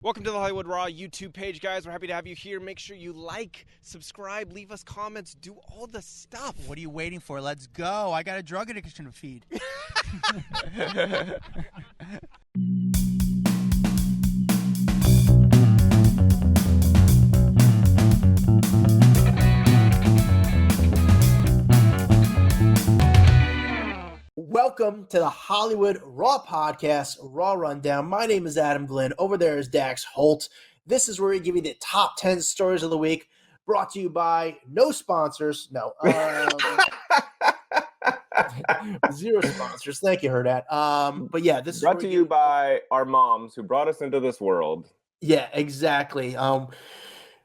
Welcome to the Hollywood Raw YouTube page, guys. We're happy to have you here. Make sure you like, subscribe, leave us comments, do all the stuff. What are you waiting for? Let's go. I got a drug addiction to feed. Welcome to the Hollywood Raw Podcast, Raw Rundown. My name is Adam Glyn. Over there is Dax Holt. This is where we give you the top 10 stories of the week, brought to you by no sponsors. No. Zero sponsors. Thank you, Hurdat. But yeah, this is brought to you by our moms who brought us into this world. Yeah, exactly.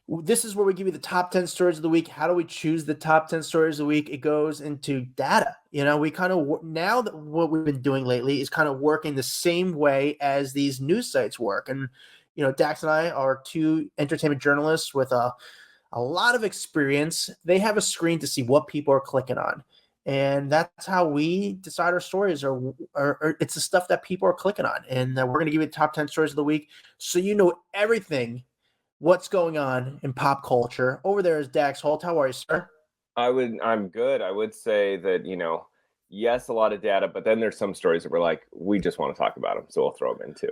This is where we give you the top 10 stories of the week. How do we choose the top 10 stories of the week? It goes into data. You know, we kind of, now that what we've been doing lately is kind of working the same way as these news sites work. And, you know, Dax and I are two entertainment journalists with a lot of experience. They have a screen to see what people are clicking on. And that's how we decide our stories, or it's the stuff that people are clicking on. And we're going to give you the top 10 stories of the week so you know everything what's going on in pop culture. Over there is Dax Holt. How are you, sir? I'm good. I would say that, you know, yes, a lot of data, but then there's some stories that we're like, we just want to talk about them, so we'll throw them in too.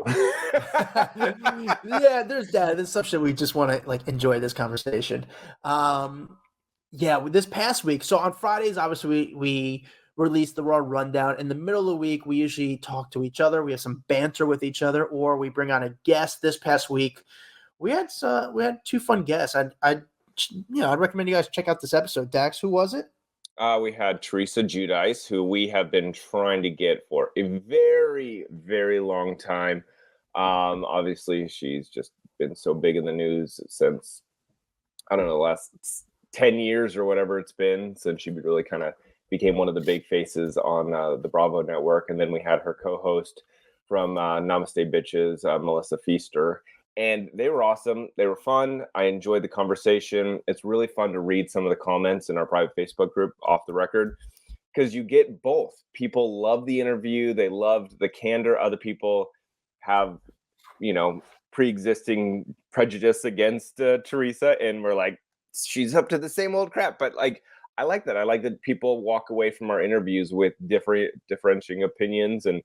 Yeah, there's data. There's stuff that we just want to like enjoy this conversation. Yeah, this past week. So on Fridays, obviously we release the Raw Rundown. In the middle of the week, we usually talk to each other. We have some banter with each other, or we bring on a guest. This past week, we had two fun guests. I'd recommend you guys check out this episode. Dax, who was it? We had Teresa Giudice, who we have been trying to get for a very, very long time. Obviously, she's just been so big in the news since, I don't know, the last 10 years or whatever it's been, since she really kind of became one of the big faces on the Bravo network. And then we had her co-host from Namaste Bitches, Melissa Feaster. And they were awesome. They were fun. I enjoyed the conversation. It's really fun to read some of the comments in our private Facebook group, Off the Record, because you get both. People love the interview. They loved the candor. Other people have, you know, pre-existing prejudice against Teresa, and we're like, she's up to the same old crap. But like, I like that. I like that people walk away from our interviews with differentiating opinions. And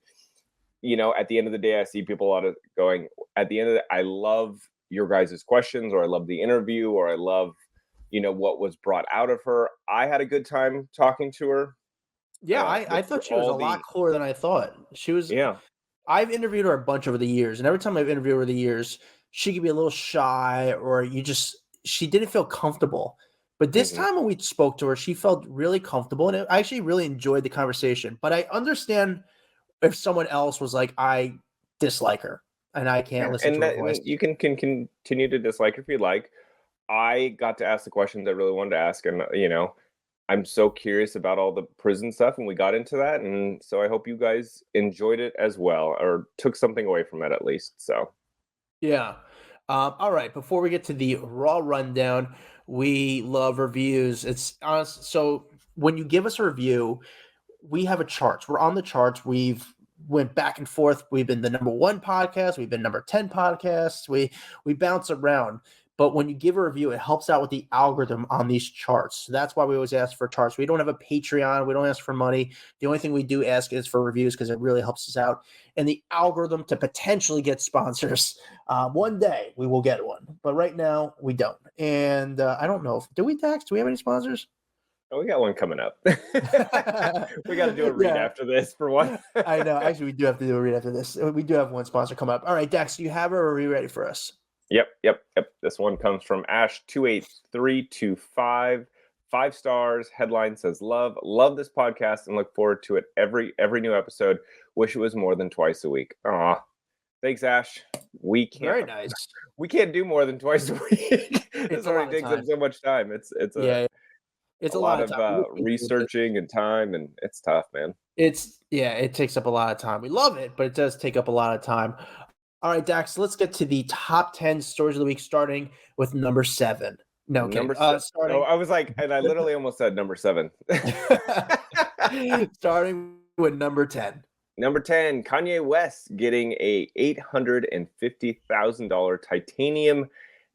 you know, at the end of the day, I see people a lot of going, at the end of it, I love your guys' questions, or I love the interview, or I love, you know, what was brought out of her. I had a good time talking to her. Yeah, I thought she was a lot cooler than I thought. She was. Yeah. I've interviewed her a bunch over the years, and every time I've interviewed her over the years, she could be a little shy, or she didn't feel comfortable. But this time when we spoke to her, she felt really comfortable, and I actually really enjoyed the conversation. But I understand if someone else was like, I dislike her and I can't listen to her voice. You can continue to dislike her if you like. I got to ask the questions I really wanted to ask. And, you know, I'm so curious about all the prison stuff, and we got into that. And so I hope you guys enjoyed it as well, or took something away from it at least. So, yeah. All right. Before we get to the Raw Rundown, we love reviews. It's honest. So when you give us a review, we have a chart. We're on the charts. We've went back and forth. We've been the number 1 podcast. We've been number 10 podcasts. We bounce around. But when you give a review, it helps out with the algorithm on these charts. So that's why we always ask for charts. We don't have a Patreon. We don't ask for money. The only thing we do ask is for reviews, because it really helps us out. And the algorithm to potentially get sponsors. One day we will get one. But right now we don't. And I don't know. Do we, Dax? Do we have any sponsors? Oh, we got one coming up. We got to do a read after this for one. I know. Actually, we do have to do a read after this. We do have one sponsor come up. All right, Dax, do you have her, or are you ready for us? Yep. This one comes from Ash28325. 5 stars. Headline says, love this podcast and look forward to it every new episode. Wish it was more than twice a week. Aw. Thanks, Ash. We can't. Very nice. We can't do more than twice a week. This already takes up so much time. It's a lot of researching and time, and it's tough, man. It takes up a lot of time. We love it, but it does take up a lot of time. All right, Dax, let's get to the top 10 stories of the week, starting with number 7. No, number 7. No, I was like, and I literally almost said number 7. Starting with number 10. Number 10, Kanye West getting a $850,000 titanium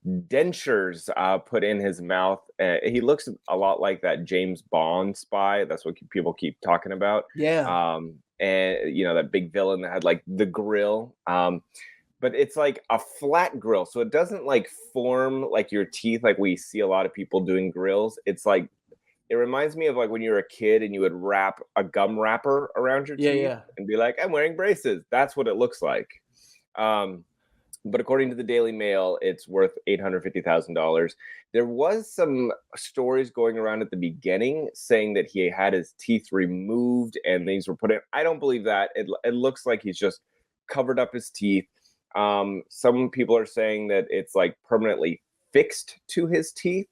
dentures put in his mouth. He looks a lot like that James Bond spy. That's what people keep talking about. Yeah. And that big villain that had like the grill. But it's like a flat grill, so it doesn't like form like your teeth like we see a lot of people doing grills. It's like, it reminds me of like when you were a kid and you would wrap a gum wrapper around your teeth and be like, I'm wearing braces. That's what it looks like. But according to the Daily Mail, it's worth $850,000. There was some stories going around at the beginning saying that he had his teeth removed and things were put in. I don't believe that. It looks like he's just covered up his teeth. Some people are saying that it's like permanently fixed to his teeth.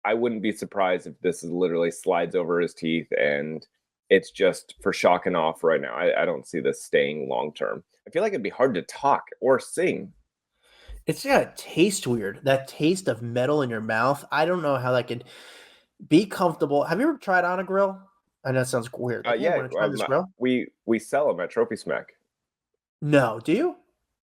I wouldn't be surprised if this is literally slides over his teeth and it's just for shock and awe right now. I don't see this staying long term. I feel like it'd be hard to talk or sing. It's gotta taste weird. That taste of metal in your mouth. I don't know how that could be comfortable. Have you ever tried on a grill? I know it sounds weird. Like, hey, Yeah, wanna try this grill? we sell them at Trophy Smack. No, do you?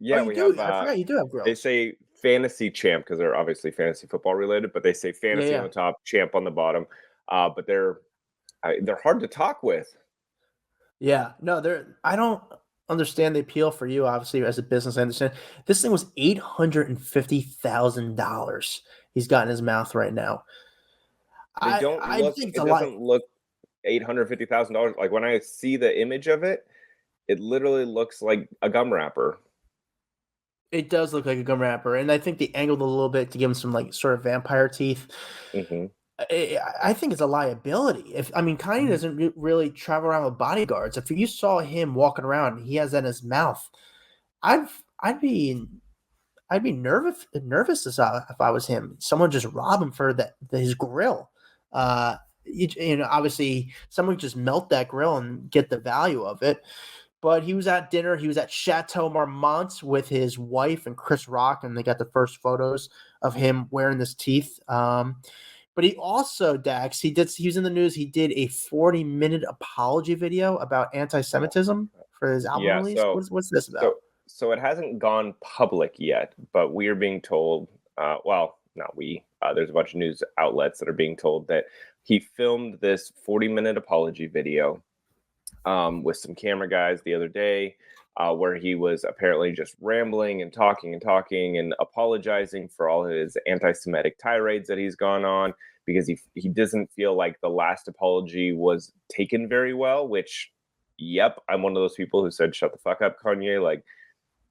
Yeah, Oh, you we do. have. I forgot you do have They grills. say fantasy champ because they're obviously fantasy football related, but they say fantasy Yeah. on the top, champ on the bottom. But they're hard to talk with. Yeah. No, I don't understand the appeal for you, obviously, as a business. I understand. This thing was $850,000 he's got in his mouth right now. I think it's It a lot. doesn't look $850,000. Like when I see the image of it, it literally looks like a gum wrapper. It does look like a gum wrapper, and I think they angled it a little bit to give him some like sort of vampire teeth. Hmm. I think it's a liability. Kanye doesn't really travel around with bodyguards. If you saw him walking around, and he has that in his mouth. I'd be nervous if I was him. Someone just rob him for his grill. Obviously, someone could just melt that grill and get the value of it. But he was at dinner. He was at Chateau Marmont with his wife and Chris Rock, and they got the first photos of him wearing his teeth. But he also, Dax, he was in the news. He did a 40-minute apology video about anti-Semitism for his album release. So What's this about? So it hasn't gone public yet, but we are being told. Well, not we. There's a bunch of news outlets that are being told that he filmed this 40-minute apology video with some camera guys the other day, where he was apparently just rambling and talking and apologizing for all his anti-Semitic tirades that he's gone on, because he doesn't feel like the last apology was taken very well, which, yep, I'm one of those people who said, shut the fuck up, Kanye. Like,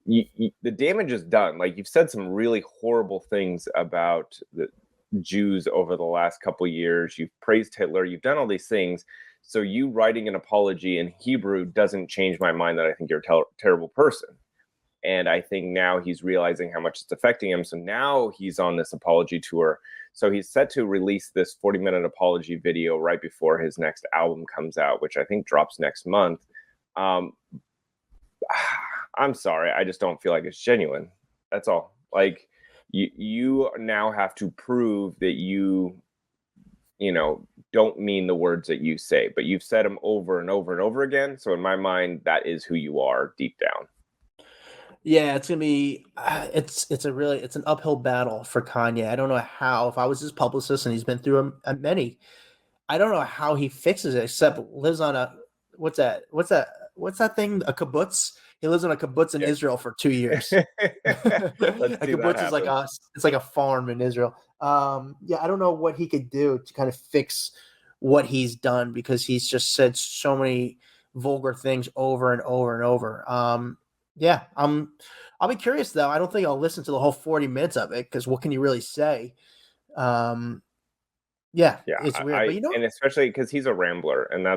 the damage is done. Like, you've said some really horrible things about the Jews over the last couple years. You've praised Hitler. You've done all these things. So you writing an apology in Hebrew doesn't change my mind that I think you're a terrible person. And I think now he's realizing how much it's affecting him. So now he's on this apology tour. So he's set to release this 40-minute apology video right before his next album comes out, which I think drops next month. I'm sorry. I just don't feel like it's genuine. That's all. Like, you now have to prove that you don't mean the words that you say, but you've said them over and over and over again. So in my mind, that is who you are deep down. Yeah, it's gonna be it's an uphill battle for Kanye. I don't know how. If I was his publicist, and he's been through many, I don't know how he fixes it. Except lives on a what's that thing? A kibbutz. He lives on a kibbutz in Israel for 2 years. A kibbutz is like a farm in Israel. I don't know what he could do to kind of fix what he's done, because he's just said so many vulgar things over and over and over. I'll be curious though. I don't think I'll listen to the whole 40 minutes of it, because what can you really say? It's weird. But and especially because he's a rambler, and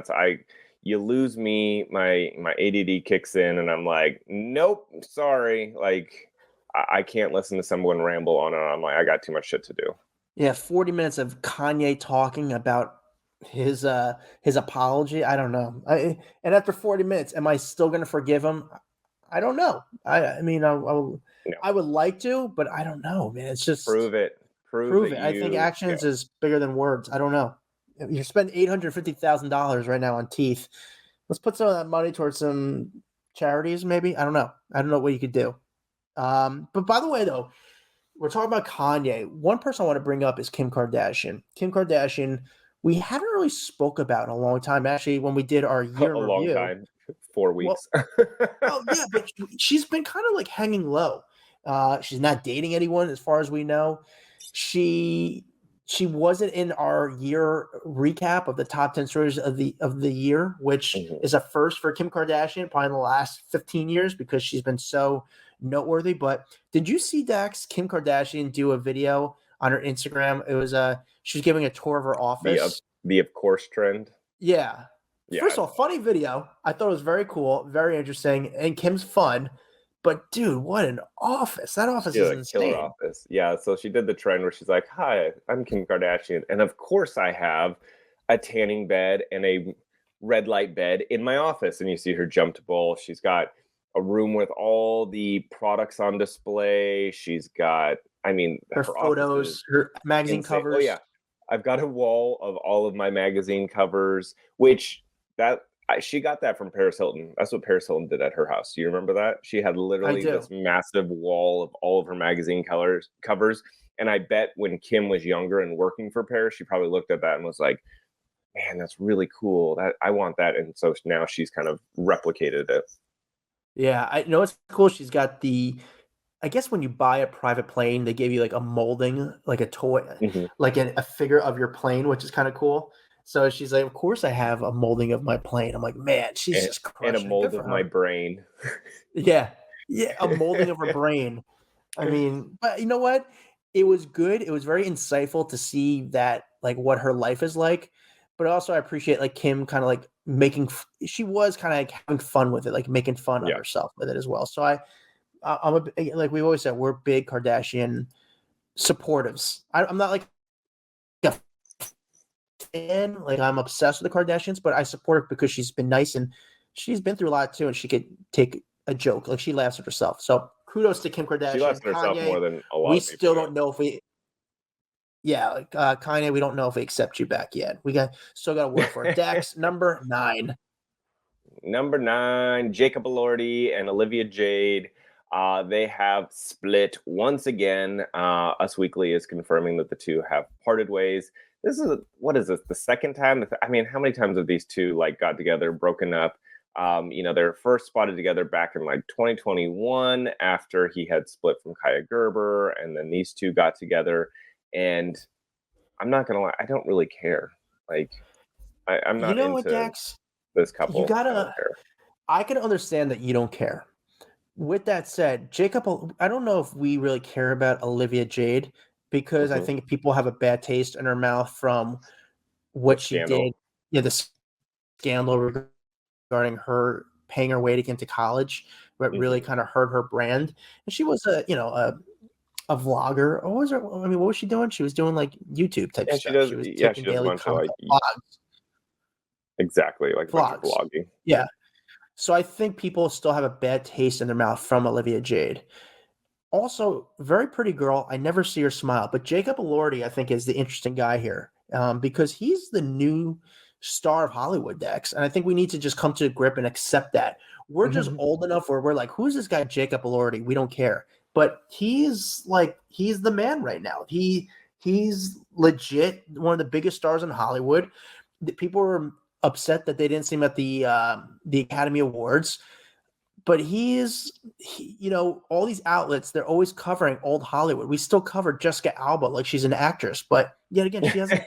you lose me. My ADD kicks in, and I'm like, nope, sorry. Like, I can't listen to someone ramble on and on. I'm like, I got too much shit to do. Yeah, 40 minutes of Kanye talking about his apology. I don't know. And after 40 minutes, am I still going to forgive him? I don't know. I would like to, but I don't know, man. It's just prove it. Prove it. I think actions is bigger than words. I don't know. You're spending $850,000 right now on teeth. Let's put some of that money towards some charities, maybe. I don't know what you could do. But by the way, though, we're talking about Kanye. One person I want to bring up is Kim Kardashian. Kim Kardashian, we haven't really spoke about in a long time. Actually, when we did our year A in long review, time, 4 weeks. well, yeah, but she's been kind of like hanging low. She's not dating anyone, as far as we know. She wasn't in our year recap of the top 10 stories of the year, which is a first for Kim Kardashian, probably in the last 15 years, because she's been so noteworthy. But did you see Dax Kim Kardashian do a video on her Instagram? It was she was giving a tour of her office. The of course trend. Yeah. Yeah. First of all, funny video. I thought it was very cool, very interesting, and Kim's fun. But dude, what an office! That office is insane. Killer office. Yeah. So she did the trend where she's like, "Hi, I'm Kim Kardashian, and of course I have a tanning bed and a red light bed in my office." And you see her jump to bowl. She's got a room with all the products on display. She's got, her photos, her magazine insane. covers. Oh yeah, I've got a wall of all of my magazine covers, which she got that from Paris Hilton. That's what Paris Hilton did at her house. Do you remember that? She had literally this massive wall of all of her magazine covers. And I bet when Kim was younger and working for Paris, she probably looked at that and was like, man, that's really cool. I want that. And so now she's kind of replicated it. Yeah, I know it's cool. She's got I guess when you buy a private plane, they give you like a molding, like a toy, like a figure of your plane, which is kind of cool. So she's like, of course I have a molding of my plane. I'm like, man, she's just crushing. And a mold of my brain. Yeah, a molding of her brain. I mean, but you know what? It was good. It was very insightful to see that, like, what her life is like. But also I appreciate like Kim kind of like she was kind of like having fun with it, like making fun of herself with it as well. So I'm like we've always said, we're big Kardashian supportives. I'm not like a fan, like I'm obsessed with the Kardashians, but I support her because she's been nice and she's been through a lot too, and she could take a joke, like she laughs at herself. So kudos to Kim Kardashian. She laughs at herself Kanye, more than a lot. We still don't know if we. Yeah, like Kanye, we don't know if we accept you back yet. We still got to work for it. Dax, number 9. Number 9, Jacob Elordi and Olivia Jade. They have split once again. Us Weekly is confirming that the two have parted ways. This is the second time? How many times have these two like got together, broken up? They're first spotted together back in like 2021 after he had split from Kaya Gerber, and then these two got together. And I'm not gonna lie, I don't really care. Like, I'm not into what, Dax? This couple. I can understand that you don't care. With that said, Jacob, I don't know if we really care about Olivia Jade because I think people have a bad taste in her mouth from what she did. Yeah, the scandal regarding her paying her way to get into college, but really kind of hurt her brand. And she was a vlogger. What was her? I mean, what was she doing? She was doing like YouTube type stuff. She was taking daily content, vlogs. Exactly, like vlogs. Vlogging. Yeah. So I think people still have a bad taste in their mouth from Olivia Jade. Also, very pretty girl. I never see her smile. But Jacob Elordi, I think, is the interesting guy here because he's the new star of Hollywood, Dex. And I think we need to just come to a grip and accept that. We're just old enough where we're like, who's this guy Jacob Elordi? We don't care. But he's the man right now. He's legit one of the biggest stars in Hollywood. People were upset that they didn't see him at the Academy Awards, but all these outlets, they're always covering old Hollywood. We still cover Jessica Alba like she's an actress, but yet again, she hasn't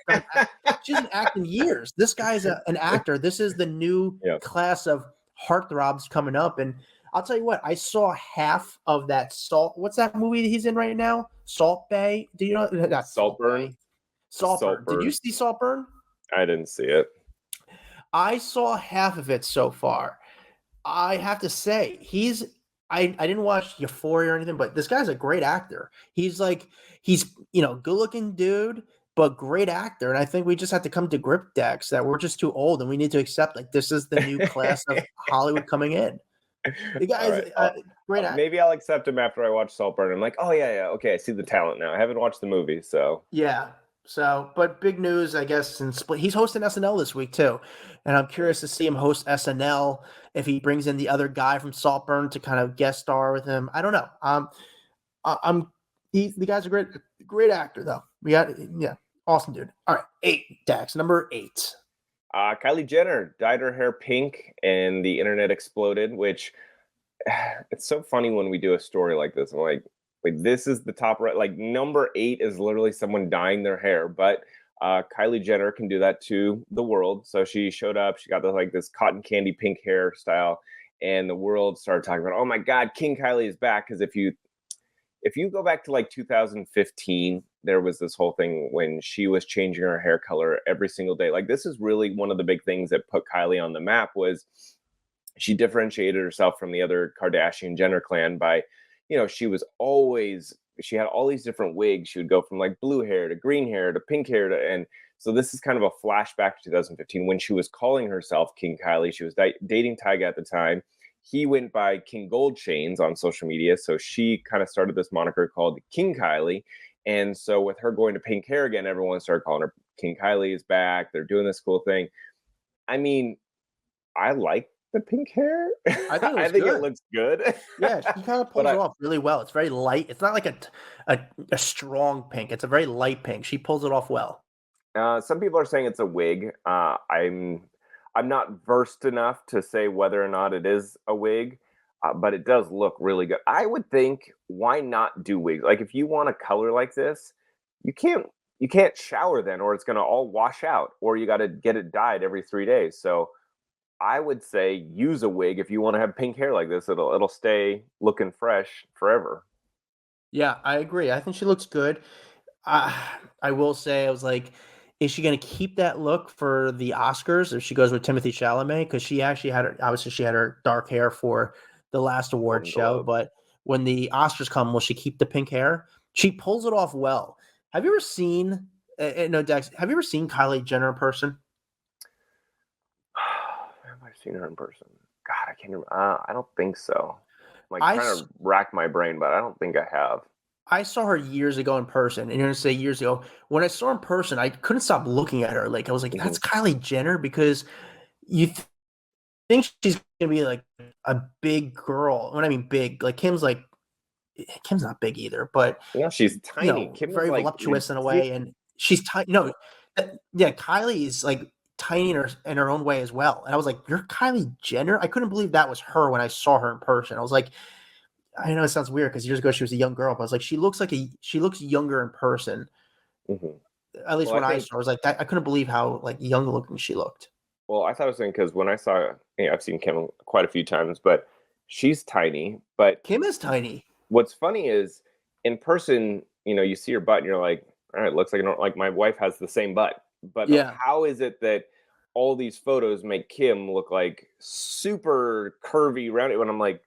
acted in years. This guy's an actor. This is the new class of heartthrobs coming up, and I'll tell you what, I saw half of that what's that movie he's in right now? Salt Bay. Do you know that? Saltburn. Saltburn. Did you see Saltburn? I didn't see it. I saw half of it so far. I have to say, I didn't watch Euphoria or anything, but this guy's a great actor. He's good looking dude, but great actor. And I think we just have to come to grip, Dex, that we're just too old and we need to accept like this is the new class of Hollywood coming in. The guy's great actor. Maybe I'll accept him after I watch Saltburn. I'm like, oh yeah, okay, I see the talent now. I haven't watched the movie, so yeah. So, but big news, I guess, and he's hosting SNL this week too, and I'm curious to see him host SNL if he brings in the other guy from Saltburn to kind of guest star with him. I don't know. I'm the guy's a great actor though. We got awesome dude. All right, 8 Dax, number 8. Kylie Jenner dyed her hair pink, and the internet exploded. Which it's so funny when we do a story like this. I'm like this is the top right. Like number 8 is literally someone dyeing their hair, but Kylie Jenner can do that to the world. So she showed up. She got this cotton candy pink hairstyle, and the world started talking about, oh my God, King Kylie is back. Because if you go back to like 2015, there was this whole thing when she was changing her hair color every single day. Like this is really one of the big things that put Kylie on the map. Was she differentiated herself from the other Kardashian Jenner clan by, she had all these different wigs. She would go from like blue hair to green hair to pink hair and so this is kind of a flashback to 2015 when she was calling herself King Kylie. She was dating Tyga at the time. He went by King Gold Chains on social media. So she kind of started this moniker called King Kylie. And so with her going to pink hair again, everyone started calling her King Kylie is back. They're doing this cool thing. I mean, I like the pink hair. I think it looks good. Yeah, she kind of pulls it off really well. It's very light. It's not like a strong pink. It's a very light pink. She pulls it off well. Some people are saying it's a wig. I'm not versed enough to say whether or not it is a wig, but it does look really good. I would think, why not do wigs? Like if you want a color like this, you can't shower then, or it's going to all wash out, or you got to get it dyed every 3 days. So I would say use a wig if you want to have pink hair like this. It'll stay looking fresh forever. Yeah, I agree. I think she looks good. I will say, I was like, is she going to keep that look for the Oscars if she goes with Timothée Chalamet? Because she actually she had her dark hair for the last award show. But when the Oscars come, will she keep the pink hair? She pulls it off well. Have you ever seen? Dex, have you ever seen Kylie Jenner in person? Have I seen her in person? God, I can't remember. I don't think so. I'm trying to rack my brain, but I don't think I have. I saw her years ago in person, and you're gonna say years ago. When I saw her in person, I couldn't stop looking at her. Like I was like, "That's Kylie Jenner," because you think she's gonna be like a big girl. When I mean big, like Kim's not big either, but she's tiny. Kim's very voluptuous in a way, and she's tiny. No, Kylie is like tiny in her own way as well. And I was like, "You're Kylie Jenner?" I couldn't believe that was her when I saw her in person. I was like, I know it sounds weird because years ago she was a young girl, but I was like, she looks younger in person. Mm-hmm. At least when I saw her, I was like, I couldn't believe how like young looking she looked. Well, I thought it was because when I saw, I've seen Kim quite a few times, but she's tiny. But Kim is tiny. What's funny is in person, you see her butt and you're like, all right, it looks like my wife has the same butt. But how is it that all these photos make Kim look like super curvy, rounded? When I'm like,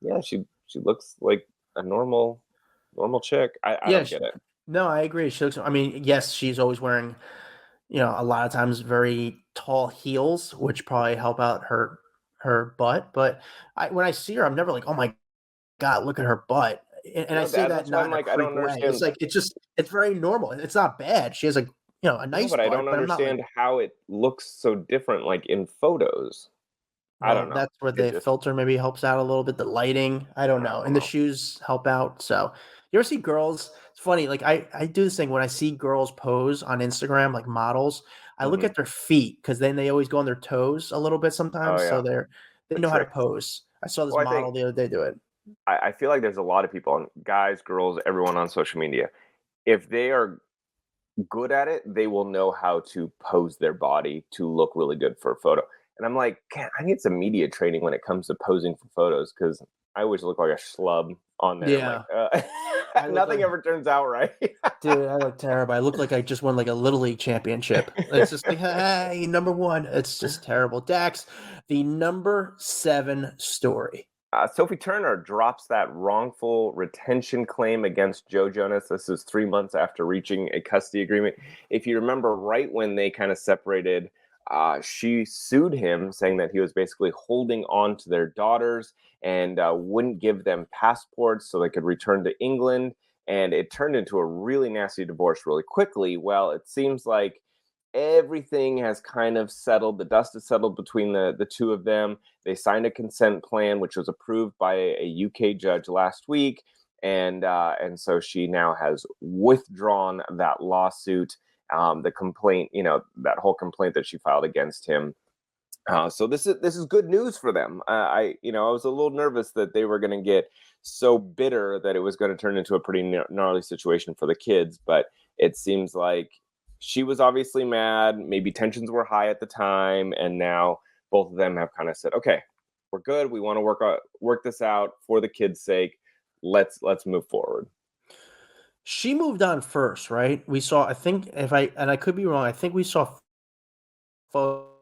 yeah, she looks like a normal chick. I don't get it. No, I agree. She looks. I mean, yes, she's always wearing, a lot of times very tall heels, which probably help out her butt. But when I see her, I'm never like, oh my God, look at her butt. And I say that not in a creep way. It's like it's very normal. It's not bad. She has a nice. But I don't understand how it looks so different, like in photos. I don't know. That's where the filter maybe helps out a little bit. The lighting, I don't know. And the shoes help out. So you ever see girls? It's funny. Like I do this thing when I see girls pose on Instagram, like models, I look at their feet because then they always go on their toes a little bit sometimes. So they know how to pose. I saw this model the other day do it. I feel like there's a lot of people, guys, girls, everyone on social media. If they are good at it, they will know how to pose their body to look really good for a photo. And I'm like, I need some media training when it comes to posing for photos because I always look like a schlub on there. Yeah. Like, nothing ever turns out right. Dude, I look terrible. I look like I just won like a Little League championship. It's just like, hey, number one. It's just terrible. Dax, the number 7 story. Sophie Turner drops that wrongful retention claim against Joe Jonas. This is 3 months after reaching a custody agreement. If you remember, right when they kind of separated, she sued him, saying that he was basically holding on to their daughters and wouldn't give them passports so they could return to England. and it turned into a really nasty divorce really quickly. Well, it seems like everything has kind of settled. The dust has settled between the two of them. They signed a consent plan, which was approved by a UK judge last week, and so she now has withdrawn that lawsuit, the complaint, that whole complaint that she filed against him. So this is good news for them. I was a little nervous that they were going to get so bitter that it was going to turn into a pretty gnarly situation for the kids, but it seems like she was obviously mad. Maybe tensions were high at the time, and now both of them have kind of said, "Okay, we're good. We want to work this out for the kids' sake. Let's move forward." She moved on first, right? We saw, I think, I could be wrong, I think we saw photos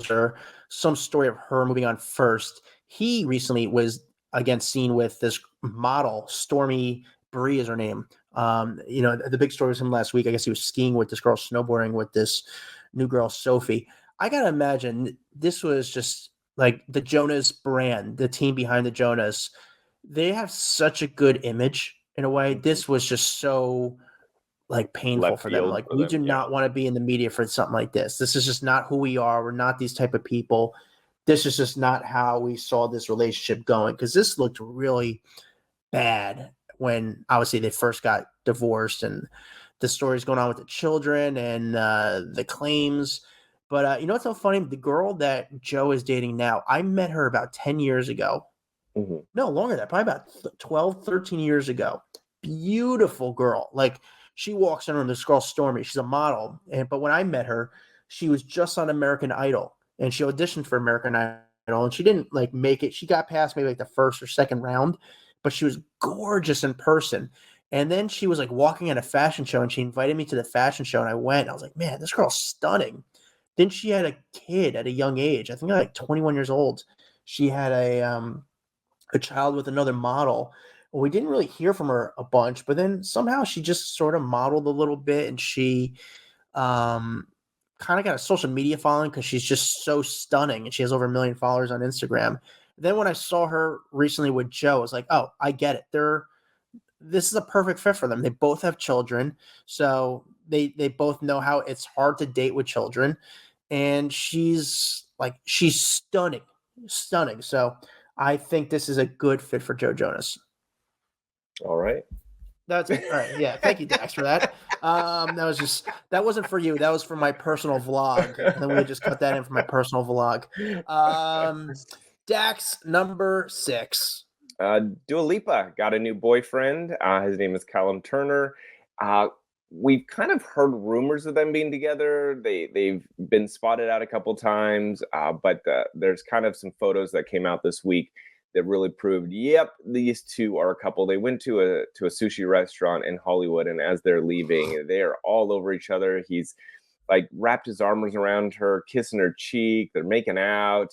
or some story of her moving on first. He recently was again seen with this model, Stormy Bree is her name. The big story was him last week. I guess he was skiing with this girl, snowboarding with this new girl, Sophie. I gotta imagine this was just like the Jonas brand, the team behind the Jonas. They have such a good image in a way. This was just so like painful Left for them. field Like for we them, do yeah. not want to be in the media for something like this. This is just not who we are. We're not these type of people. This is just not how we saw this relationship going, because this looked really bad when obviously they first got divorced and the stories going on with the children and the claims. But what's so funny? The girl that Joe is dating now, I met her about 10 years ago. Mm-hmm. No, longer than that, probably about 12, 13 years ago. Beautiful girl. Like, she walks in on this girl, Stormy. She's a model. But when I met her, she was just on American Idol, and she auditioned for American Idol, and she didn't like make it. She got past maybe like the first or second round, but she was gorgeous in person. And then she was like walking at a fashion show, and she invited me to the fashion show, and I went. And I was like, man, this girl's stunning. Then she had a kid at a young age. I think like 21 years old. She had a child with another model. Well, we didn't really hear from her a bunch, but then somehow she just sort of modeled a little bit, and she kind of got a social media following because she's just so stunning, and she has over 1 million followers on Instagram. Then when I saw her recently with Joe, I was like, oh, I get it. This is a perfect fit for them. They both have children, so they both know how it's hard to date with children, and she's stunning. So I think this is a good fit for Joe Jonas. All right. That's all right. Yeah. Thank you, Dax, for that. That wasn't for you. That was for my personal vlog. And then we just cut that in for my personal vlog. Dax, number 6. Dua Lipa got a new boyfriend. His name is Callum Turner. We've kind of heard rumors of them being together. They've been spotted out a couple times, but there's kind of some photos that came out this week that really proved, yep, these two are a couple. They went to a sushi restaurant in Hollywood, and as they're leaving, they are all over each other. He's like wrapped his arms around her, kissing her cheek. They're making out.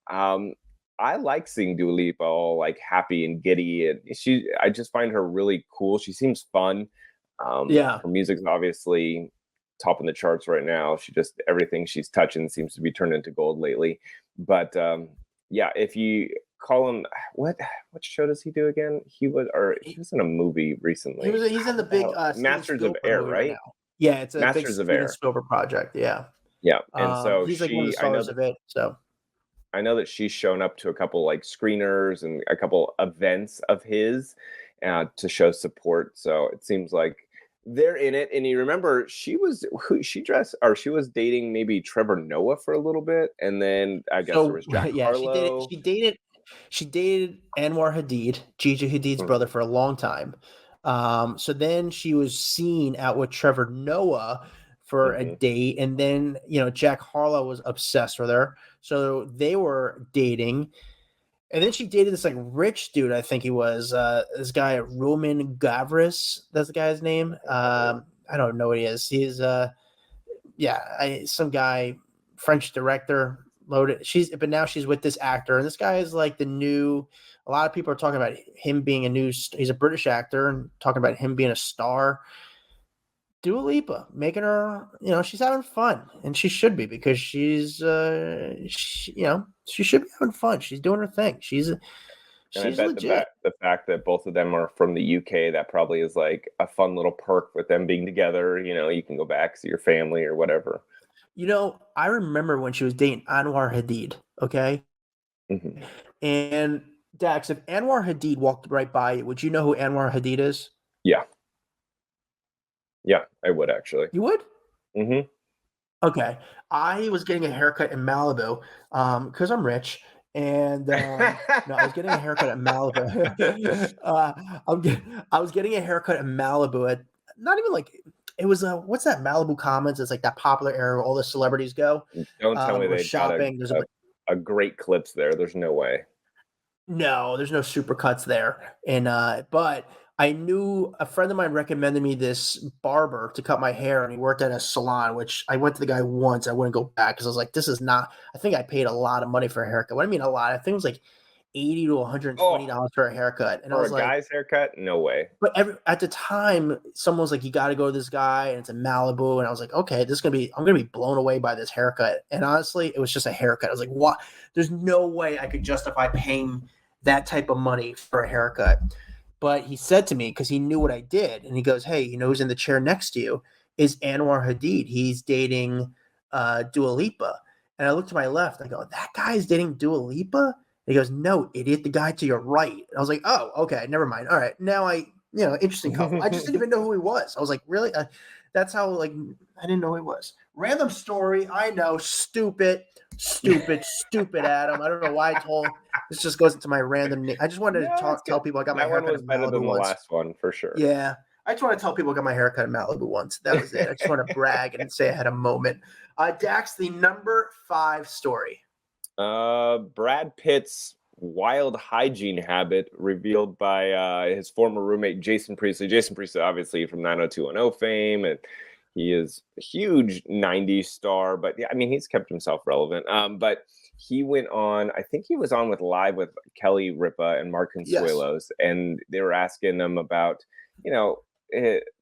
I like seeing Dua Lipa all like happy and giddy, and I just find her really cool. She seems fun. Her music's obviously topping the charts right now. Everything she's touching seems to be turned into gold lately. But if you call him, what show does he do again? He was in a movie recently. He's in the big Masters of Air, right? Yeah, it's a Masters big of Air Spielberg project. Yeah, and so he's like one of the stars of it. So I know that she's shown up to a couple like screeners and a couple events of his to show support. So it seems like they're in it. And you remember she was dating maybe Trevor Noah for a little bit, and then I guess there was Jack Harlow. She dated Anwar Hadid, Gigi Hadid's brother, for a long time. So then she was seen out with Trevor Noah for a date, and then Jack Harlow was obsessed with her, so they were dating. And then she dated this like rich dude, I think he was this guy Roman Gavris. That's the guy's name. I don't know what he is. He's some guy, French director. Loaded. But now she's with this actor, and this guy is like the new. A lot of people are talking about him being he's a British actor, and talking about him being a star. Dua Lipa, making her, she's having fun, and she should be, because she should be having fun. She's doing her thing. She's And I She's bet legit. the fact that both of them are from the UK, that probably is like a fun little perk with them being together. You can go back, see your family or whatever. I remember when she was dating Anwar Hadid, okay? Hmm. And Dax, if Anwar Hadid walked right by you, would you know who Anwar Hadid is? Yeah. Yeah, I would actually. You would? Hmm. Okay. I was getting a haircut in Malibu because I'm rich. And no, I was getting a haircut at Malibu. I was getting a haircut in Malibu at not even like it was what's that Malibu Commons? It's like that popular area where all the celebrities go. Don't tell me We're they've got shopping. There's a great clips there. There's no way. no, there's no supercuts there. And but I knew a friend of mine recommended me this barber to cut my hair, and he worked at a salon, which I went to the guy once. I wouldn't go back because I was like, this is not. I think I paid a lot of money for a haircut. What I mean a lot, I think it was like $80 to $120 for a haircut, and I For was a like, guy's haircut, no way. but at the time, someone was like, "You got to go to this guy," and it's in Malibu, and I was like, "Okay, I'm gonna be blown away by this haircut." And honestly, it was just a haircut. I was like, "What? There's no way I could justify paying that type of money for a haircut." But he said to me because he knew what I did, and he goes, "Hey, who's in the chair next to you is Anwar Hadid. He's dating Dua Lipa." And I looked to my left. And I go, "That guy is dating Dua Lipa?" And he goes, "No, idiot, the guy to your right." And I was like, "Oh, okay, never mind. All right, now interesting couple." I just didn't even know who he was. I was like, "Really?" That's how I didn't know who he was. Random story. I know, stupid, Adam. I don't know why I told. This just goes into my random. I just wanted to tell people I got my That one haircut was in better Malibu than the once. last one for sure. Yeah, I just want to tell people I got my haircut in Malibu once. That was it. I just want to brag and say I had a moment. Dax, the number 5 story. Brad Pitt's wild hygiene habit revealed by his former roommate Jason Priestley. Jason Priestley, obviously from 90210 fame, and he is a huge '90s star. But yeah, I mean, he's kept himself relevant. But he went on. I think he was on with Live with Kelly Ripa and Mark Consuelos, and they were asking him about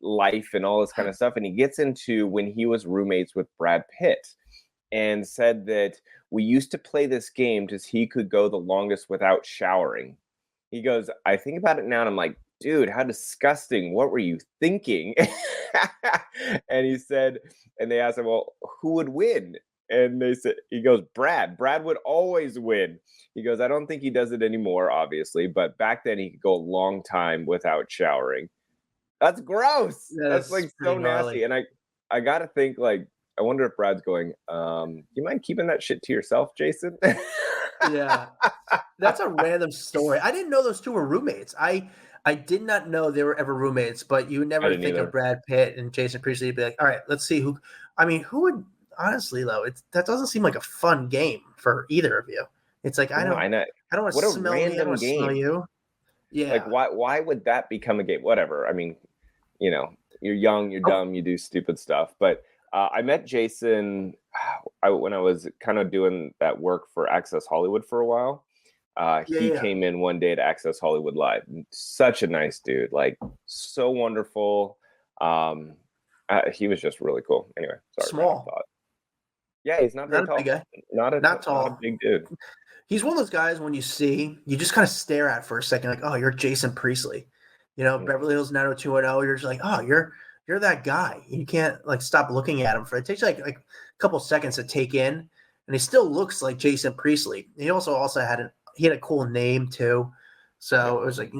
life and all this kind of stuff. And he gets into when he was roommates with Brad Pitt, and said that we used to play this game to see who could go the longest without showering. He goes, I think about it now and I'm like, dude, how disgusting. What were you thinking? And he said, and they asked him, well, who would win? And he goes, Brad would always win. He goes, I don't think he does it anymore, obviously, but back then he could go a long time without showering. That's gross. That's like so nasty. And I got to think I wonder if Brad's going, you mind keeping that shit to yourself, Jason? Yeah. That's a random story. I didn't know those two were roommates. I did not know they were ever roommates, but you would never think of Brad Pitt and Jason Priestley. You'd be like, all right, let's see who would, honestly though, that doesn't seem like a fun game for either of you. It's like, I don't want to smell me. I don't want to smell you. Yeah. Like why would that become a game? Whatever. I mean, you're young, you're dumb, you do stupid stuff. But I met Jason when I was kind of doing that work for Access Hollywood for a while. He came in one day to Access Hollywood Live. Such a nice dude, so wonderful. He was just really cool. Anyway, sorry. Small. Yeah, he's not very tall. A big guy. Not tall. Not a big dude. He's one of those guys when you just kind of stare at for a second, like, oh, you're Jason Priestley. Beverly Hills 90210. You're just like, oh, you're that guy. You can't stop looking at him it takes like a couple seconds to take in, and he still looks like Jason Priestley. He also had a cool name too, so it was like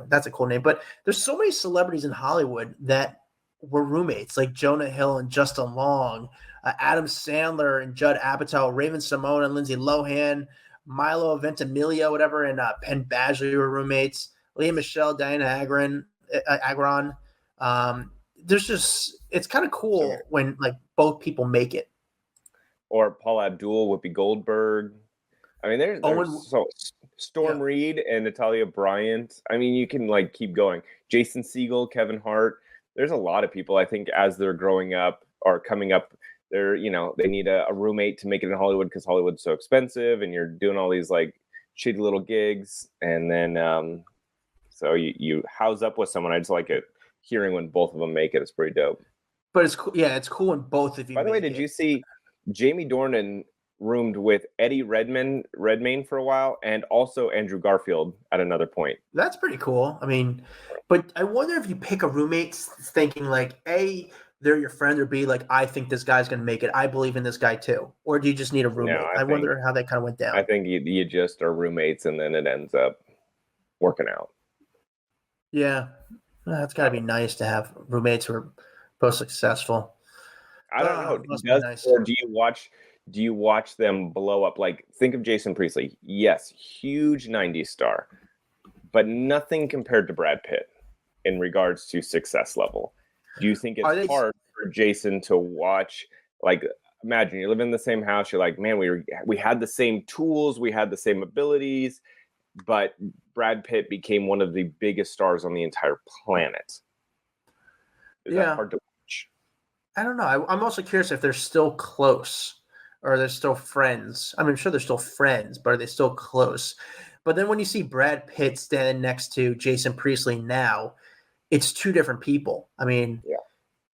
that's a cool name. But there's so many celebrities in Hollywood that were roommates, like Jonah Hill and Justin Long, Adam Sandler and Judd Apatow, Raven Simone and Lindsay Lohan, Milo Ventimiglia, whatever, and Penn Badgley were roommates. Leah Michelle, Diana Agron. It's kind of cool when both people make it. Or Paula Abdul, Whoopi Goldberg. I mean, there's Storm Reed and Natalia Bryant. I mean, you can keep going. Jason Segel, Kevin Hart. There's a lot of people. I think as they're growing up or coming up, they're they need a roommate to make it in Hollywood because Hollywood's so expensive, and you're doing all these shitty little gigs, and then so you house up with someone. I just like it. Hearing when both of them make it is pretty dope. But it's cool. Yeah, it's cool when both of you. By the way, did you see Jamie Dornan roomed with Eddie Redmayne for a while, and also Andrew Garfield at another point. That's pretty cool. I mean, but I wonder if you pick a roommate thinking like, A, they're your friend, or B, like, I think this guy's going to make it. I believe in this guy too. Or do you just need a roommate? I wonder how that kind of went down. I think you just are roommates, and then it ends up working out. Yeah. That's got to be nice to have roommates who are both successful. I don't know. Or do you watch them blow up? Like, think of Jason Priestley. Yes, huge 90s star, but nothing compared to Brad Pitt in regards to success level. Do you think it's hard for Jason to watch? Like, imagine you live in the same house. You're like, man, we had the same tools, we had the same abilities, but Brad Pitt became one of the biggest stars on the entire planet. Is that hard to watch? I don't know. I'm also curious if they're still close or they're still friends. I mean, I'm sure they're still friends, but are they still close? But then when you see Brad Pitt standing next to Jason Priestley now, it's two different people. I mean,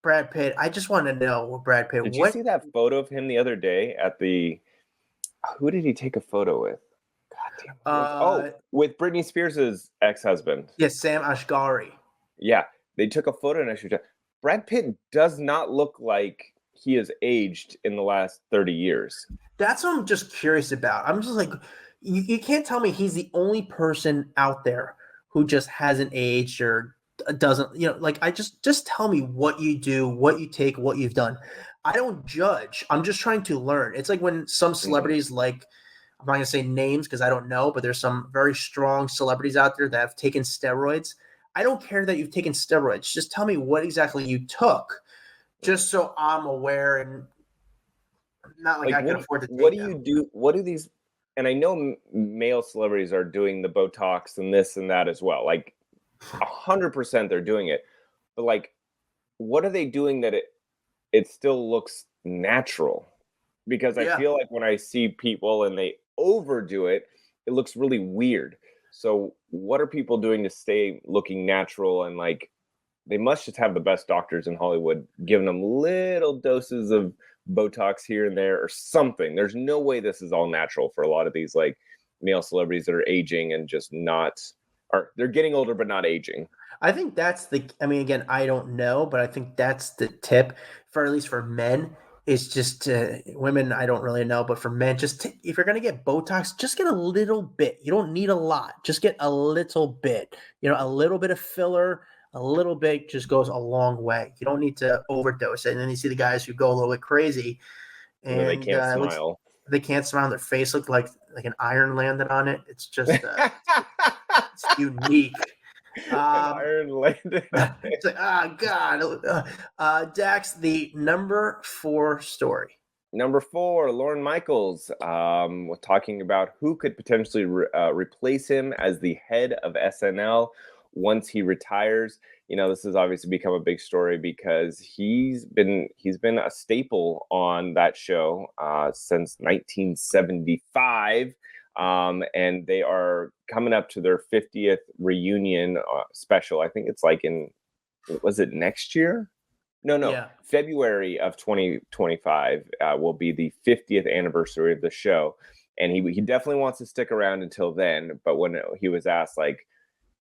Brad Pitt, I just want to know, Brad Pitt. Did you see that photo of him the other day at the, who did he take a photo with? God damn. With Britney Spears' ex-husband. Yes, Sam Asghari. Yeah, they took a photo and I should. Brad Pitt does not look like he has aged in the last 30 years. That's what I'm just curious about. I'm just like, you can't tell me he's the only person out there who just hasn't aged or doesn't, like, I just tell me what you do, what you take, what you've done. I don't judge. I'm just trying to learn. It's like when some celebrities, like, I'm not going to say names because I don't know, but there's some very strong celebrities out there that have taken steroids. I don't care that you've taken steroids. Just tell me what exactly you took, just so I'm aware and not like I can afford to take What do you do? What do these, and I know male celebrities are doing the Botox and this and that as well. Like 100% they're doing it. But like, what are they doing that it still looks natural? Because I feel like when I see people and they overdo it, it looks really weird. So what are people doing to stay looking natural? And like, they must just have the best doctors in Hollywood giving them little doses of Botox here and there or something. There's no way this is all natural for a lot of these like male celebrities that are aging and just not, or they're getting older but not aging. I think that's again, I don't know, but I think that's the tip for, at least for men, is just women, I don't really know, but for men, just if you're going to get Botox, just get a little bit. You don't need a lot. Just get a little bit. A little bit of filler, a little bit just goes a long way. You don't need to overdose it. And then you see the guys who go a little bit crazy and they can't smile. They can't smile. Their face looks like an iron landed on it. It's just it's unique. Iron landed. It's like, God. Dax, the number 4 story. Number 4, Lorne Michaels, was talking about who could potentially replace him as the head of SNL once he retires. This has obviously become a big story because he's been a staple on that show since 1975. And they are coming up to their 50th reunion special. I think it's like was it next year? No. Yeah. February of 2025 will be the 50th anniversary of the show. And he definitely wants to stick around until then. But when he was asked, like,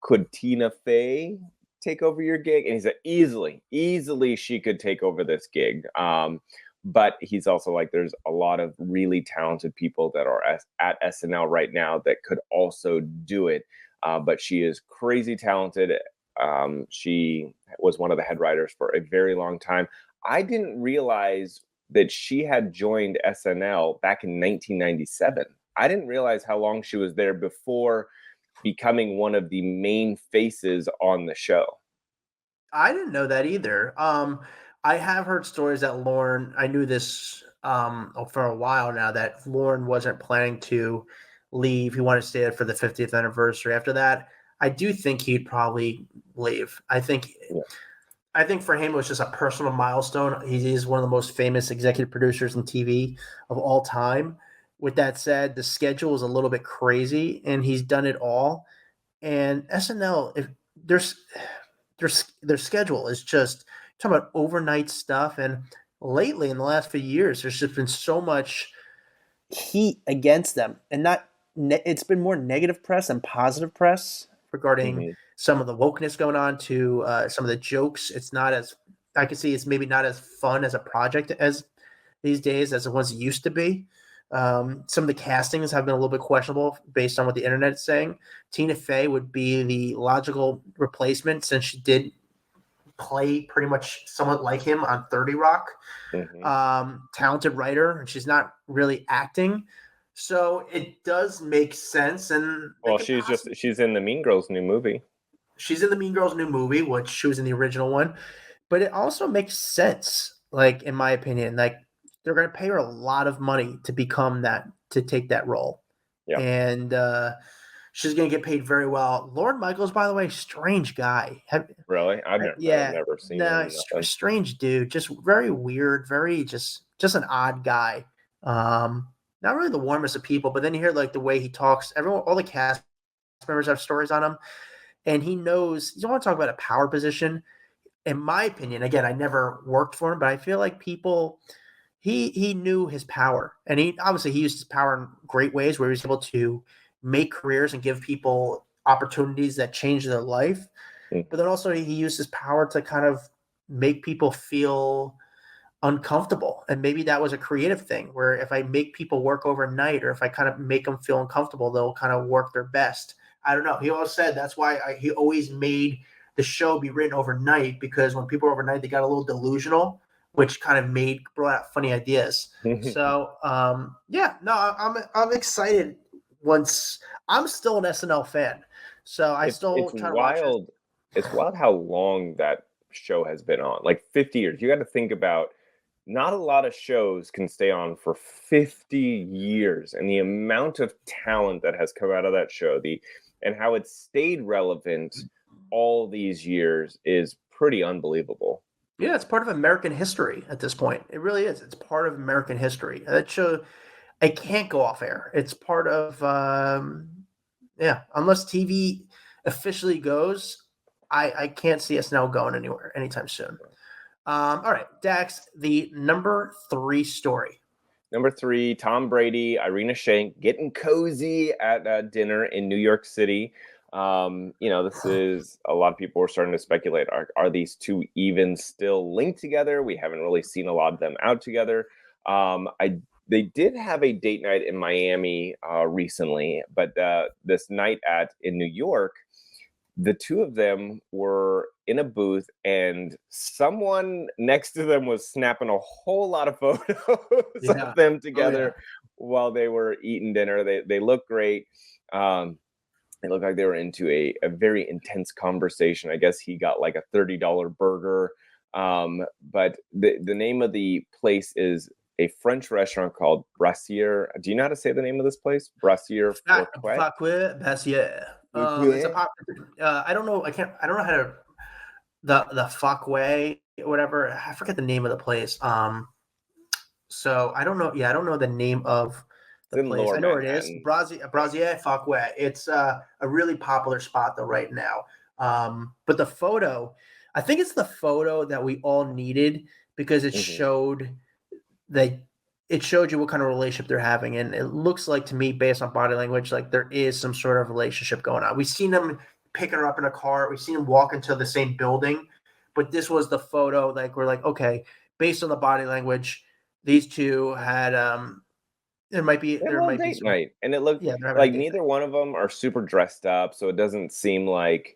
could Tina Fey take over your gig? And he said, easily she could take over this gig. But he's also like, there's a lot of really talented people that are at SNL right now that could also do it. But she is crazy talented. She was one of the head writers for a very long time. I didn't realize that she had joined SNL back in 1997. I didn't realize how long she was there before becoming one of the main faces on the show. I didn't know that either. I have heard stories that Lorne, I knew this for a while now, that Lorne wasn't planning to leave. He wanted to stay there for the 50th anniversary. After that, I do think he'd probably leave. I think for him, it was just a personal milestone. He is one of the most famous executive producers in TV of all time. With that said, the schedule is a little bit crazy, and he's done it all. And SNL, their schedule is just talking about overnight stuff. And lately, in the last few years, there's just been so much heat against them, and it's been more negative press than positive press regarding some of the wokeness going on to some of the jokes. It's not as, I can see it's maybe not as fun as a project as these days as it was used to be. Some of the castings have been a little bit questionable based on what the internet is saying. Tina Fey would be the logical replacement since she did play pretty much somewhat like him on 30 Rock. Talented writer, and she's not really acting. So it does make sense. And she's in the Mean Girls new movie. She's in the Mean Girls new movie, which she was in the original one. But it also makes sense, like, in my opinion, like, they're going to pay her a lot of money to become that, to take that role. Yeah. And she's going to get paid very well. Lorne Michaels, by the way, strange guy. Really? I've never seen him. Strange dude. Just very weird, very just an odd guy. Not really the warmest of people, but then you hear like the way he talks. All the cast members have stories on him. And he knows, you don't want to talk about a power position. In my opinion, again, I never worked for him, but I feel like he knew his power, and he used his power in great ways where he was able to make careers and give people opportunities that change their life. But then also he used his power to kind of make people feel uncomfortable. And maybe that was a creative thing where if I make people work overnight, or if I kind of make them feel uncomfortable, they'll kind of work their best. I don't know. He always said that's why he always made the show be written overnight, because when people were overnight, they got a little delusional, which kind of brought out funny ideas. So, I'm excited. Once I'm still an SNL fan, so it's wild. It's wild how long that show has been on, like 50 years. You got to think about, not a lot of shows can stay on for 50 years, and the amount of talent that has come out of that show, and how it's stayed relevant all these years is pretty unbelievable. Yeah, it's part of American history at this point. It really is. It's part of American history. That show, it can't go off air. It's part of, unless TV officially goes, I can't see us now going anywhere anytime soon. All right, Dax, the number 3 story. Number 3, Tom Brady, Irina Shayk getting cozy at dinner in New York City. This is, a lot of people are starting to speculate, are these two even still linked together? We haven't really seen a lot of them out together. They did have a date night in Miami recently, but this night in New York, the two of them were in a booth, and someone next to them was snapping a whole lot of photos of them together while they were eating dinner. They look great. It looked like they were into a very intense conversation. I guess he got like a $30 burger. But the name of the place is a French restaurant called Brassiere. Do you know how to say the name of this place? Brassiere Brassiere. It's a pop. I don't know. I don't know how to the Fockway or whatever. I forget the name of the place. So I don't know. Yeah, I don't know the name of the place. I know where it is. Brassiere Fockway. It's a really popular spot though right now. But the photo, I think it's the photo that we all needed, because it showed you what kind of relationship they're having. And it looks like, to me, based on body language, like there is some sort of relationship going on. We've seen them picking her up in a car. We've seen them walk into the same building. But this was the photo. Like, we're like, okay, based on the body language, these two had there might be date night. And it looked like neither one of them are super dressed up. So it doesn't seem like,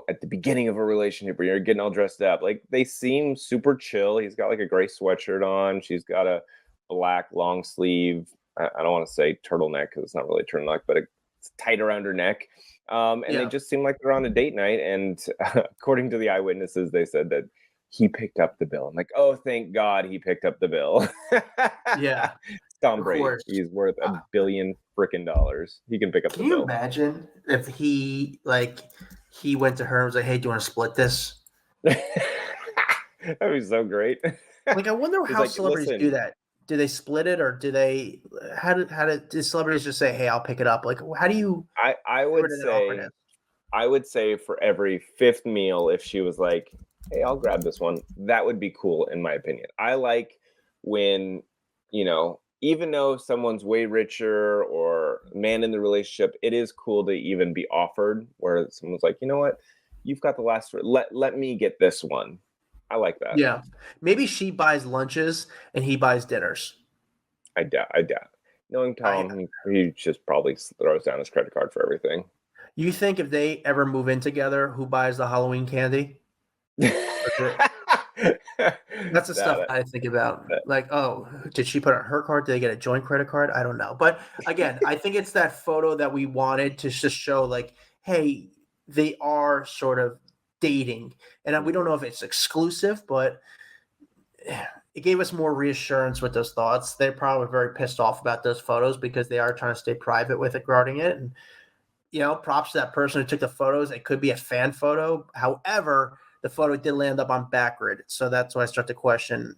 at the beginning of a relationship where you're getting all dressed up. Like, they seem super chill. He's got like a gray sweatshirt on. She's got a black long sleeve, I don't want to say turtleneck because it's not really a turtleneck, but it's tight around her neck. They just seem like they're on a date night. And according to the eyewitnesses, they said that he picked up the bill. I'm like, oh, thank God he picked up the bill. Yeah. Tom Brady, he's worth $1 billion freaking dollars. He can pick up the bill. Can you imagine if he went to her and was like, hey, do you want to split this? That'd be so great. Like, I wonder how celebrities do that. Do they split it, or do they? How do celebrities just say, "Hey, I'll pick it up"? Like, how do you? I would say for every 5th meal, if she was like, "Hey, I'll grab this one," that would be cool, in my opinion. I like when even though someone's way richer or man in the relationship, it is cool to even be offered where someone's like, you know what, you've got the last. Let me get this one. I like that. Yeah. Maybe she buys lunches and he buys dinners. I doubt. Knowing Tom, he just probably throws down his credit card for everything. You think if they ever move in together, who buys the Halloween candy? That's the stuff I think about. Like, oh, did she put it on her card? Did they get a joint credit card? I don't know. But again, I think it's that photo that we wanted to just show, like, hey, they are sort of dating. And we don't know if it's exclusive, but it gave us more reassurance with those thoughts. They're probably very pissed off about those photos because they are trying to stay private with it regarding it. And, props to that person who took the photos. It could be a fan photo. However, the photo did land up on Backgrid. So that's why I start to question,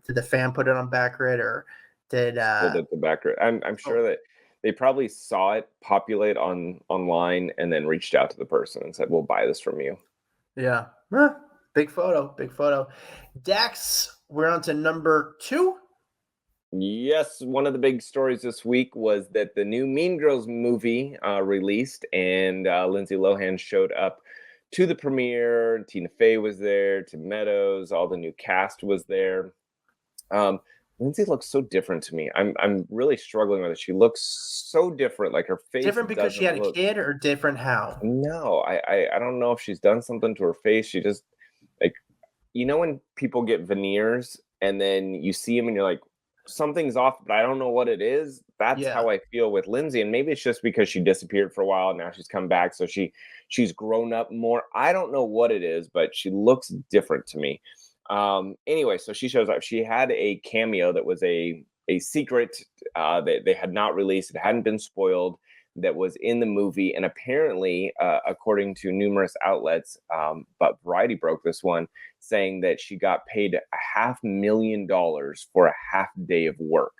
did the fan put it on Backgrid or did the Backgrid? I'm sure that they probably saw it populate online and then reached out to the person and said, we'll buy this from you. Yeah. Big photo. Dax, we're on to number 2. Yes, one of the big stories this week was that the new Mean Girls movie released, and Lindsay Lohan showed up to the premiere. Tina Fey was there, Tim Meadows, all the new cast was there. Lindsay looks so different to me. I'm really struggling with it. She looks so different, like her face. Different because she had a kid, or different how? No, I don't know if she's done something to her face. She just, like, when people get veneers and then you see them and you're like, something's off, but I don't know what it is. That's how I feel with Lindsay. And maybe it's just because she disappeared for a while and now she's come back. So she's grown up more. I don't know what it is, but she looks different to me. Anyway, so she shows up. She had a cameo that was a secret that they had not released. It hadn't been spoiled, that was in the movie. And apparently, according to numerous outlets, but Variety broke this one, saying that she got paid $500,000 for a half day of work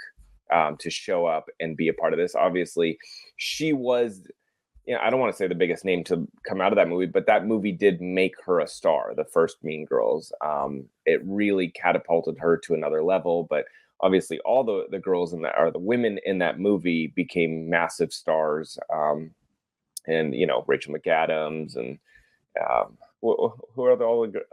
to show up and be a part of this. Obviously, she was, I don't want to say the biggest name to come out of that movie, but that movie did make her a star, the first Mean Girls. It really catapulted her to another level, but obviously all the girls in that, or the women in that movie, became massive stars. And, Rachel McAdams and who are all the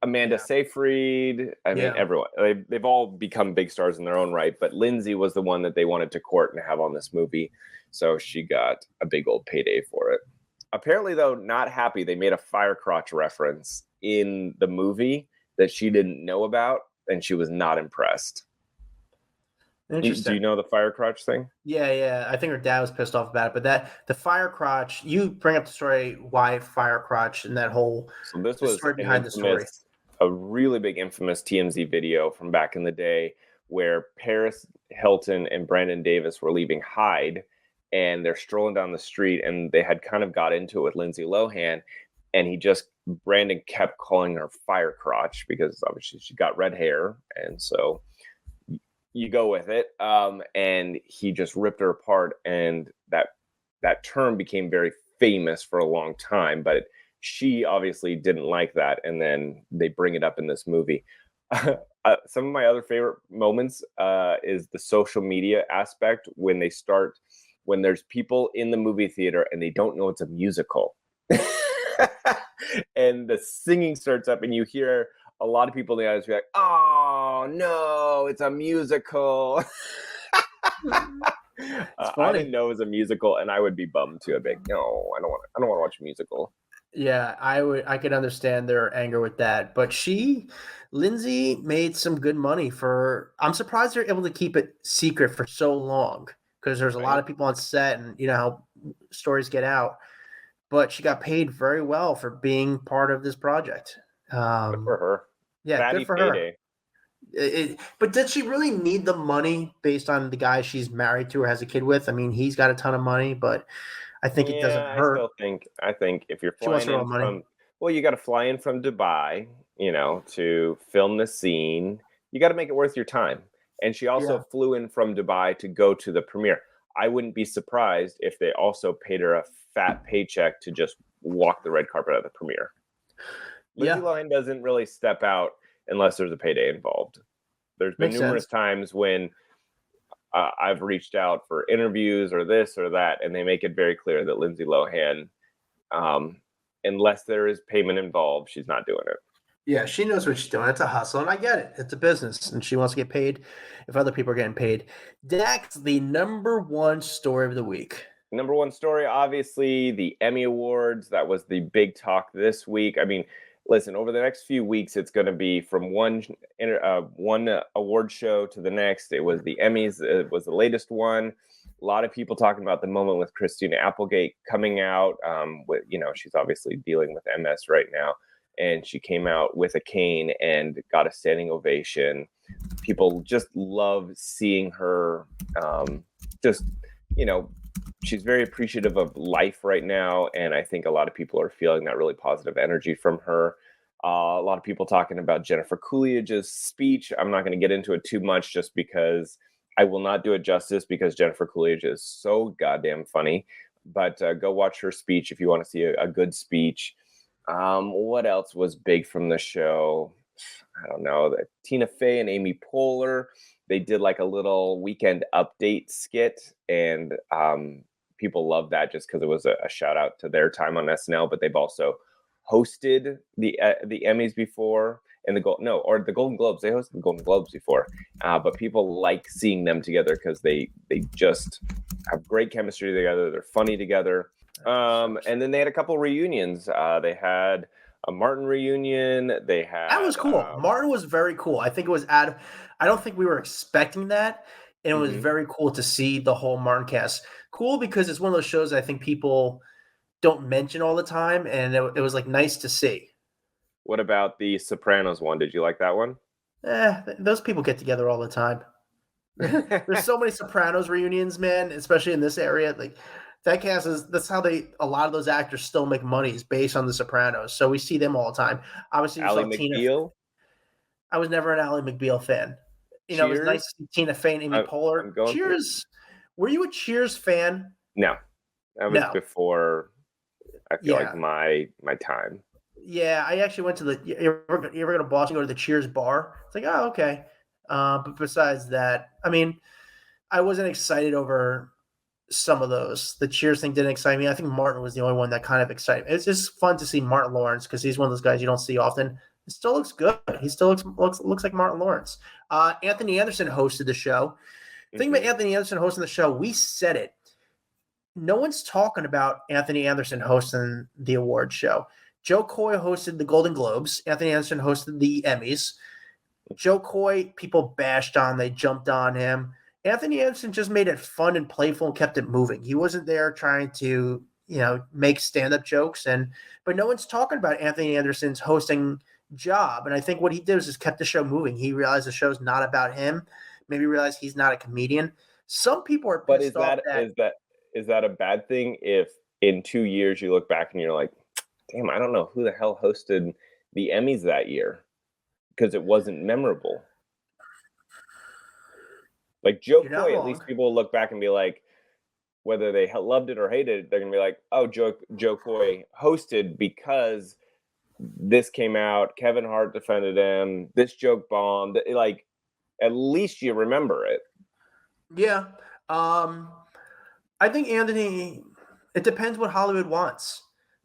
Amanda Seyfried. I mean, everyone. They've all become big stars in their own right. But Lindsay was the one that they wanted to court and have on this movie. So she got a big old payday for it. Apparently, though, not happy. They made a fire crotch reference in the movie that she didn't know about, and she was not impressed. Interesting. Do you know the fire crotch thing? Yeah. I think her dad was pissed off about it, but the fire crotch, you bring up the story why fire crotch and that whole story behind the story. A really big infamous TMZ video from back in the day where Paris Hilton and Brandon Davis were leaving Hyde, and they're strolling down the street, and they had kind of got into it with Lindsay Lohan, and Brandon kept calling her fire crotch because obviously she got red hair, and so you go with it. And he just ripped her apart, and that term became very famous for a long time, but she obviously didn't like that, and then they bring it up in this movie. Some of my other favorite moments is the social media aspect when there's people in the movie theater and they don't know it's a musical. And the singing starts up and you hear a lot of people in the audience be like, oh no, it's a musical. I didn't know it was a musical, and I would be bummed too. I'd be like, no, I don't want to watch a musical. Yeah, I could understand their anger with that, but Lindsay made some good money I'm surprised they're able to keep it secret for so long, because there's a lot of people on set, and how stories get out, but she got paid very well for being part of this project. Good for her. Yeah, Fatty good for payday. her. But did she really need the money based on the guy she's married to or has a kid with? I mean, he's got a ton of money, but I think it doesn't hurt. I think if you're flying in from, you got to fly in from Dubai, to film the scene. You got to make it worth your time. And she also flew in from Dubai to go to the premiere. I wouldn't be surprised if they also paid her a fat paycheck to just walk the red carpet at the premiere. Lindsay Lohan doesn't really step out unless there's a payday involved. There's been Makes numerous sense. times when I've reached out for interviews or this or that, and they make it very clear that Lindsay Lohan, unless there is payment involved, she's not doing it. Yeah, she knows what she's doing. It's a hustle, and I get it. It's a business, and she wants to get paid if other people are getting paid. Dax, the number one story of the week. Number one story, obviously, the Emmy Awards. That was the big talk this week. I mean, listen, over the next few weeks, it's going to be from one award show to the next. It was the Emmys. It was the latest one. A lot of people talking about the moment with Christina Applegate coming out. She's obviously dealing with MS right now. And she came out with a cane and got a standing ovation. People just love seeing her. She's very appreciative of life right now. And I think a lot of people are feeling that really positive energy from her. A lot of people talking about Jennifer Coolidge's speech. I'm not going to get into it too much just because I will not do it justice because Jennifer Coolidge is so goddamn funny. But go watch her speech if you want to see a good speech. What else was big from the show? I don't know. Tina Fey and Amy Poehler, they did like a little weekend update skit, and people love that just because it was a shout out to their time on SNL. But they've also hosted the Emmys before, and the Golden Globes. They hosted the Golden Globes before, but people like seeing them together because they just have great chemistry together. They're funny together. And then they had a couple reunions. They had a Martin reunion. That was cool. Martin was very cool. I think it was I don't think we were expecting that. And it was very cool to see the whole Martin cast. Cool because it's one of those shows I think people don't mention all the time. And it was like nice to see. What about the Sopranos one? Did you like that one? Those people get together all the time. There's so many Sopranos reunions, man, especially in this area. Like, that cast that's how a lot of those actors still make money is based on the Sopranos. So we see them all the time. Obviously, Ally McBeal. I was never an Ally McBeal fan. It was nice to see Tina Fey and Amy Poehler. Cheers. Were you a Cheers fan? No. That was before I feel like my time. Yeah, I actually went to you ever go to Boston, go to the Cheers bar? It's like, oh, okay. But besides that, I mean, I wasn't excited over some of those. The Cheers thing didn't excite me. I think Martin was the only one that kind of excited me. It's just fun to see Martin Lawrence because he's one of those guys you don't see often. He still looks good. He still looks like Martin Lawrence. Anthony Anderson hosted the show. The thing about Anthony Anderson hosting the show, we said it. No one's talking about Anthony Anderson hosting the award show. Joe Coy hosted the Golden Globes. Anthony Anderson hosted the Emmys. Joe Coy, people bashed on. They jumped on him. Anthony Anderson just made it fun and playful and kept it moving. He wasn't there trying to, make stand-up jokes. But no one's talking about Anthony Anderson's hosting job. And I think what he did was just kept the show moving. He realized the show's not about him. Maybe realized he's not a comedian. Some people are pissed off is that a bad thing if in 2 years you look back and you're like, damn, I don't know who the hell hosted the Emmys that year because it wasn't memorable. Like Joe Coy, at least people will look back and be like, whether they loved it or hated it, they're going to be like, oh, Joe Coy hosted because this came out, Kevin Hart defended him, this joke bombed. Like, at least you remember it. Yeah. I think Anthony, it depends what Hollywood wants.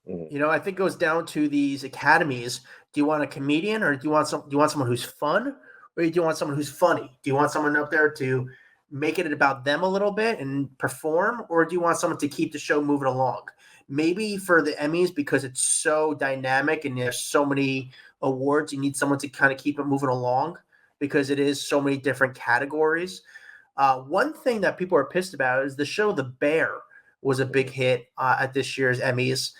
I think it goes down to these academies. Do you want a comedian or do you want someone who's fun? Or do you want someone who's funny? Do you want someone up there to make it about them a little bit and perform? Or do you want someone to keep the show moving along? Maybe for the Emmys, because it's so dynamic and there's so many awards, you need someone to kind of keep it moving along because it is so many different categories. One thing that people are pissed about is the show The Bear was a big hit at this year's Emmys.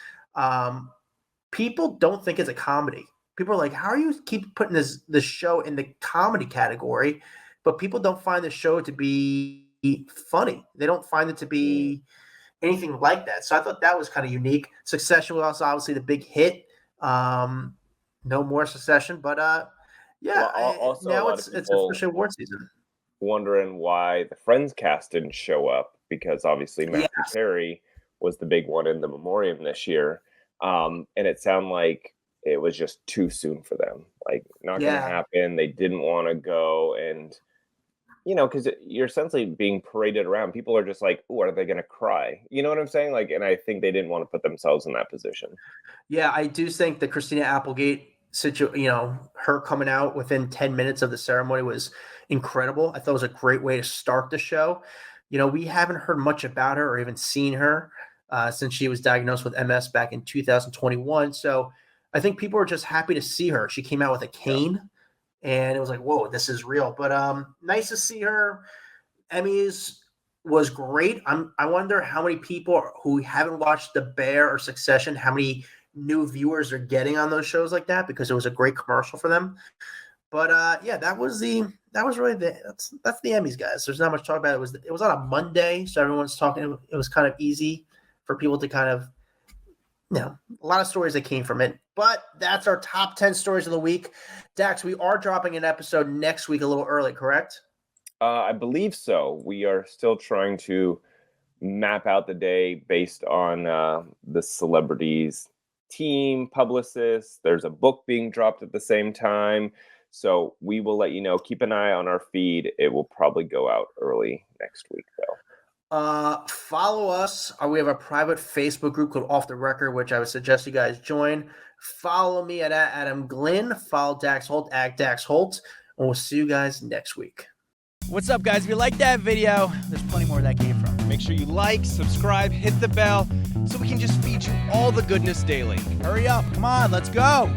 People don't think it's a comedy. People are like, how are you keep putting this show in the comedy category? But people don't find the show to be funny. They don't find it to be anything like that. So I thought that was kind of unique. Succession was obviously the big hit. No more Succession, but now it's official award season. Wondering why the Friends cast didn't show up because obviously Matthew Perry was the big one in the Memoriam this year. And it sounded like it was just too soon for them. Like, not Yeah. gonna happen. They didn't want to go, and because you're essentially being paraded around. People are just like, "Oh, are they gonna cry?" You know what I'm saying? Like, and I think they didn't want to put themselves in that position. Yeah, I do think the Christina Applegate her coming out within 10 minutes of the ceremony was incredible. I thought it was a great way to start the show. We haven't heard much about her or even seen her since she was diagnosed with MS back in 2021. So I think people are just happy to see her. She came out with a cane, and it was like, whoa, this is real. But nice to see her. Emmys was great. I wonder how many people who haven't watched The Bear or Succession, how many new viewers are getting on those shows like that, because it was a great commercial for them. But that was really that's the Emmys, guys. There's not much to talk about. It was on a Monday, so everyone's talking. It was kind of easy for people to kind of, a lot of stories that came from it. But that's our top 10 stories of the week. Dax, we are dropping an episode next week a little early, correct? I believe so. We are still trying to map out the day based on the celebrities' team, publicists. There's a book being dropped at the same time. So we will let you know. Keep an eye on our feed. It will probably go out early next week, though. Follow us. We have a private Facebook group called Off the Record, which I would suggest you guys join. Follow me at Adam Glyn. Follow Dax Holt at Dax Holt. And we'll see you guys next week. What's up, guys? If you like that video, there's plenty more where that came from. Make sure you like, subscribe, hit the bell, so we can just feed you all the goodness daily. Hurry up. Come on, let's go.